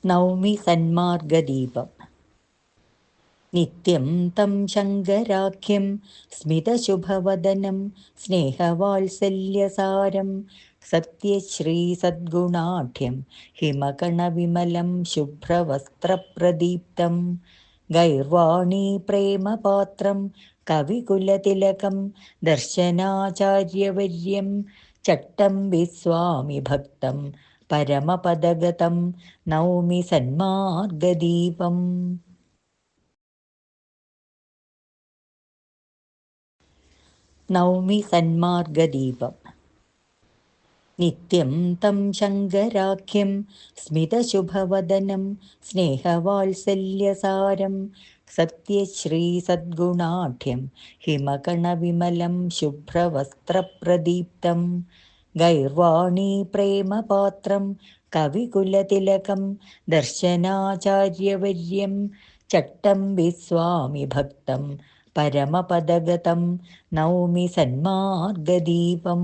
നൗമി സന്മാർഗദീപം. നിത്യം തം ശങ്കരാഖ്യം സ്മിതശുഭവദനം സ്നേഹവാത്സല്യസാരം സത്യശ്രീസദ്ഗുണാഢ്യം ഹിമകണവിമലം ശുഭ്രവസ്ത്രപ്രദീപ്തം ഗൈർവാണീ പ്രേമപാത്രം കവികുലതിലകം ദർശനാചാര്യവർയം ചട്ടമ്പിസ്വാമി ഭക്തം പരമപദഗതം നൗമി സന്മാർഗദീപം. നൗമി സന്മാർഗദീപം. നിത്യം തം ശങ്കരാഖ്യം സ്മിതശുഭവദനം സ്നേഹവാത്സല്യസാരം സത്യശ്രീസദ്ഗുണാഢ്യം ഹിമകണവിമലം ശുഭ്രവസ്ത്രപ്രദീപ്തം ഗൈർവാണീ പ്രേമപാത്രം കവികുലതിലകം ദർശനാചാര്യവർയം ചട്ടമ്പിസ്വാമി ഭക്തം പരമപദഗതം നൗമി സന്മാർഗദീപം.